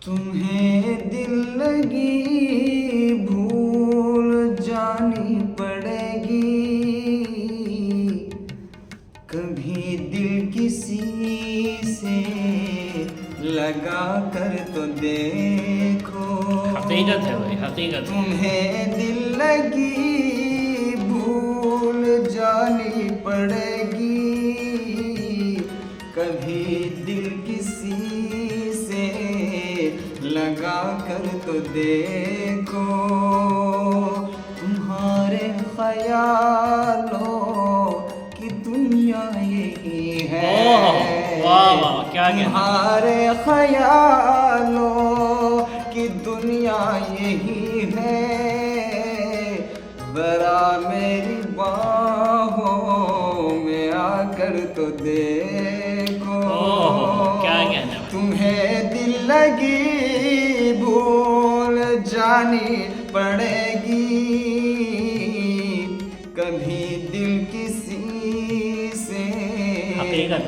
तुम्हें दिल लगी भूल जानी पड़ेगी, कभी दिल किसी से लगा कर तो देखो। हकीकत है भाई, हकीकत। तुम्हें दिल लगी भूल जानी पड़ेगी, कभी दिल किसी से लगा कर तो देखो। तुम्हारे ख्यालों की दुनिया यही है। वाह वाह, क्या कहना। तुम्हारे ख्यालों की दुनिया यही है, जरा मेरी बाहों में आकर तो देखो। क्या कहना। तुम्हें दिल लगी भूल जानी पड़ेगी, कभी दिल किसी से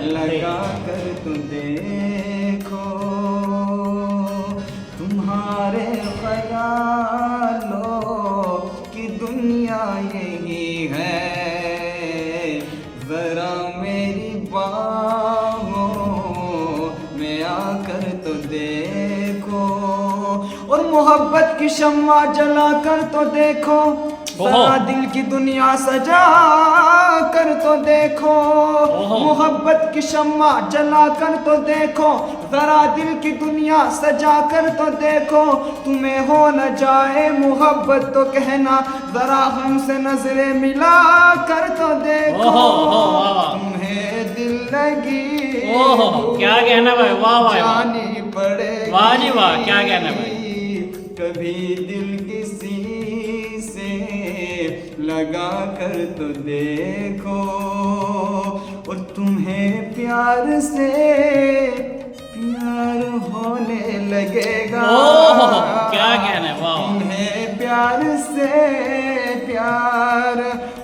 लगा कर तो देखो। तुम्हारे ख्यालों की दुनिया यही है, जरा मेरी बाहों में आकर तो देखो। और मोहब्बत की शम्मा जला कर तो देखो, जरा दिल की दुनिया सजा कर तो देखो। मोहब्बत की शम्मा जला कर तो देखो, जरा दिल की दुनिया सजा कर तो देखो। तुम्हें हो न जाए मोहब्बत तो कहना, जरा हमसे नजरें मिला कर तो देखो। तुम्हें दिल लगी क्या कहना भाई, वाह वाह, जानी पड़ेगी। वाह जी वाह, क्या कहना भाई। कभी दिल किसी से लगा कर तो देखो। और तुम्हें प्यार से प्यार होने लगेगा। क्या कहना, वाह। तुम्हें प्यार से प्यार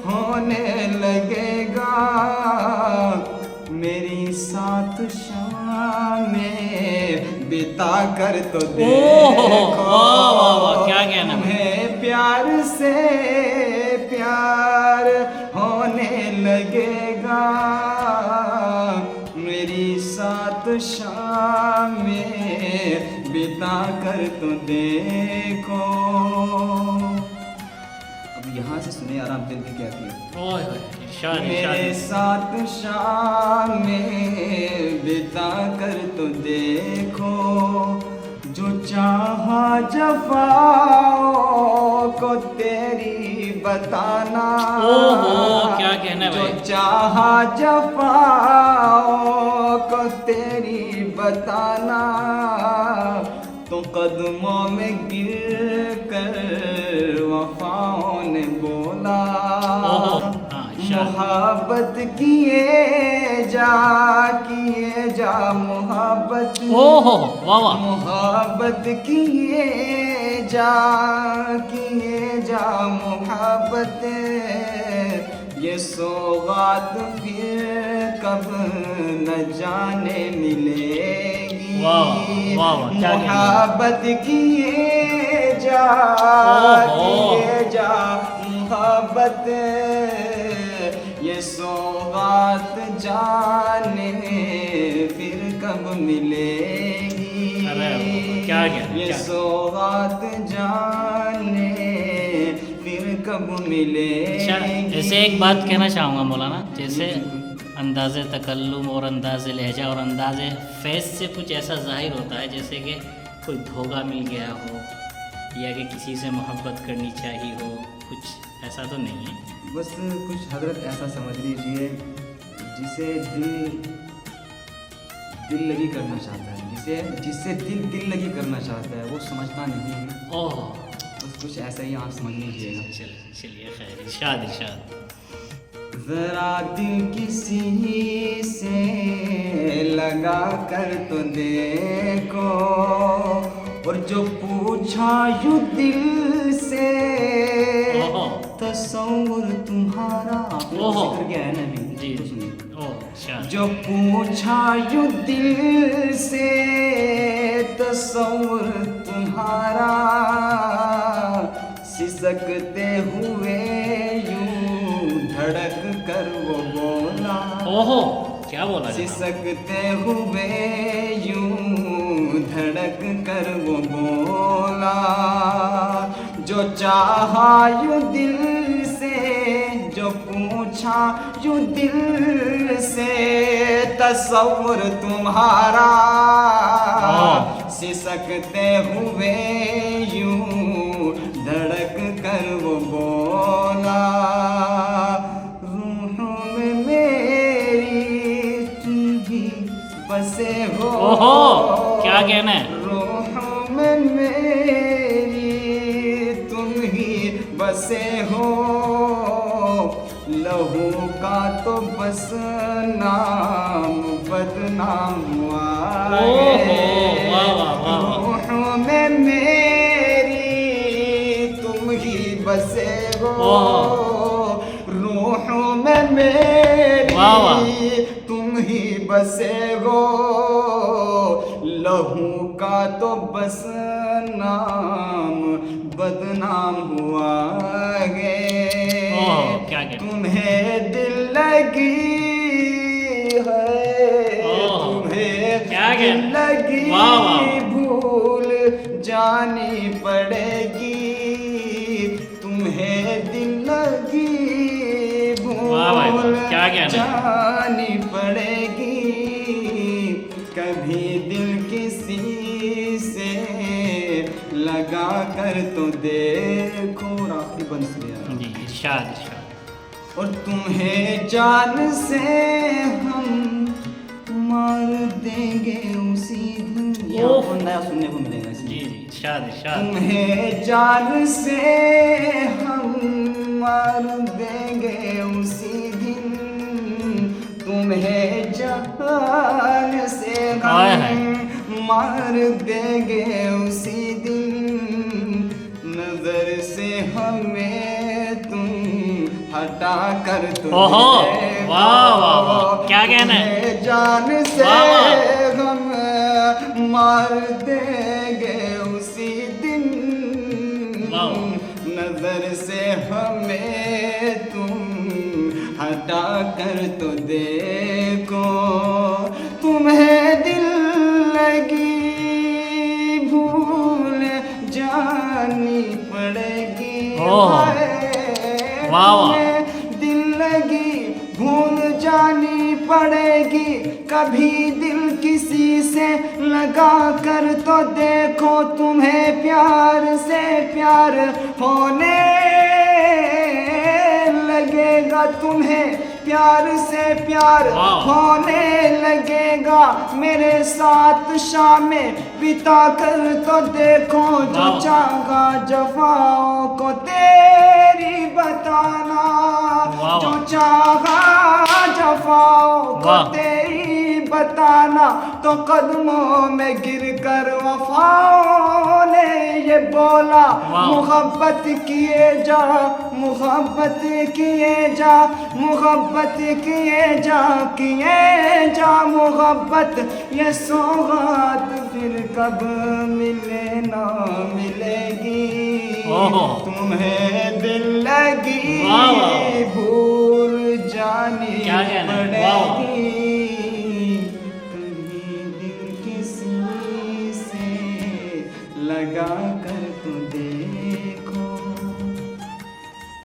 होने लगेगा, मेरी साथ शाम में बिता कर तो देखो। क्या कहना। तुम्हें प्यार से प्यार होने लगेगा, मेरी साथ शाम में बिता कर तो देखो। अब यहाँ से सुने यार आप दिल में क्या किया। मेरे साथ शाम में बिता कर तो देखो, जो चाहा जफाओं को तेरी बताना। क्या कहना भाई। जो चाहा जफाओं को तेरी बताना, तो कदमों में गिर कर वफाओं ने बोला, मोहब्बत किए जा मोहब्बत। मोहब्बत किए जा मोहब्बत, ये सौगात फिर कब न जाने मिलेगी। मोहब्बत किए जा मोहब्बत, ये सौगात जाने फिर कब मिलेगी। ये सौगात जाने फिर कब मिलेगी। ऐसे एक बात कहना चाहूँगा मौलाना, जैसे अंदाज़े तकल्लुम और अंदाज़े लहजा और अंदाज़े फेस से कुछ ऐसा जाहिर होता है जैसे कि कोई धोखा मिल गया हो, या कि किसी से मोहब्बत करनी चाहिए हो, कुछ ऐसा तो नहीं है। बस कुछ हजरत ऐसा समझ लीजिए जिसे दिल लगी करना चाहता है, जिससे दिल लगी करना चाहता है, वो समझता नहीं है। बस कुछ ऐसा ही आप समझ लीजिएगा। चलिए खैर, इरशाद। जरा दिल किसी से लगा कर तो देखो, और जो पूछा यूं दिल से तस्वुर तुम्हारा। जिक्र क्या है ना अभी जी। अच्छा। जो पूछा यूं दिल से तस्वुर तुम्हारा, सिसकते हुए यूं धड़क कर वो बोला, ओहो क्या बोला जनाब? सिसकते हुए यूं धड़क कर वो बोला, जो चाहा यूं दिल से, जो पूछा यूं दिल से तस्वुर तुम्हारा, सिसकते हुए यूं धड़क कर वो बोला, रूहों में मेरी तुम ही बसे हो। ओहो क्या कहना है? रूहों में मेरी तुम ही बसे हो, लहू का तो बस नाम बदनाम हुआ है। वाह वाह वाह वाह। रूहों में मेरी तुम ही बसे हो, रूहों में मेरी वाह वाह। तुम ही बसे हो, लहू का तो बस नाम बदनाम हुआ है। ओह क्या कहना? तुम्हें दिल लगी है, ओह, तुम्हें क्या दिल कहना? लगी, वाह, वाह। भूल जानी पड़ेगी, तुम्हें दिल लगी, वाह भाई वाह, भूल क्या कहना? जानी पड़ेगी, कभी दिल किसी से लगा कर तो देखो। आखिरी बंद से यार। जी इरशाद इरशाद। और तुम्हें जान से हम मार देंगे उसी दिन। ये ओह। आपको नया सुनने को मिलेगा जी इसमें। जी इरशाद इरशाद। तुम्हें जान से हम मार देंगे उसी दिन, तुम्हें जान से हाय हाय। हम मार देंगे उसी दिन, नजर से हमें तुम हटा कर तो ओहो, देखो। वाह, वाह, वाह, क्या कहना है? तुम्हें जान से वाह, वाह। हम मार देंगे उसी दिन, वाह। नजर से हमें तुम हटा कर तो देखो, तुम्हें दिल लगी, भूल जानी पड़ेगी। ओह। हाय, वाह, वाह। तुम्हें दिल लगी, भूल जानी पड़ेगी, कभी दिल किसी से लगा कर तो देखो, तुम्हें प्यार से प्यार होने लगेगा, तुम्हें प्यार से प्यार वाह। होने लगेगा, मेरे साथ शामें बिता कर तो देखो, जो वाह। चाहा जफाओं को तेरी बताना, वाह। जो चाहा जफाओं को वाह। तेरी बताना, तो कदमों में गिर कर वफाओं ने ये बोला, वाह। मोहब्बत किए जा, मोहब्बत किए जा, मोहब्बत किए जा, किए जा मोहब्बत, ये सौगात फिर कब मिले ना मिलेगी। ओहो। तुम्हें दिल लगी, वाह, वाह। भूल जानी क्या कहना है? वाह, वाह। पड़ेगी, कभी दिल किसी से लगा कर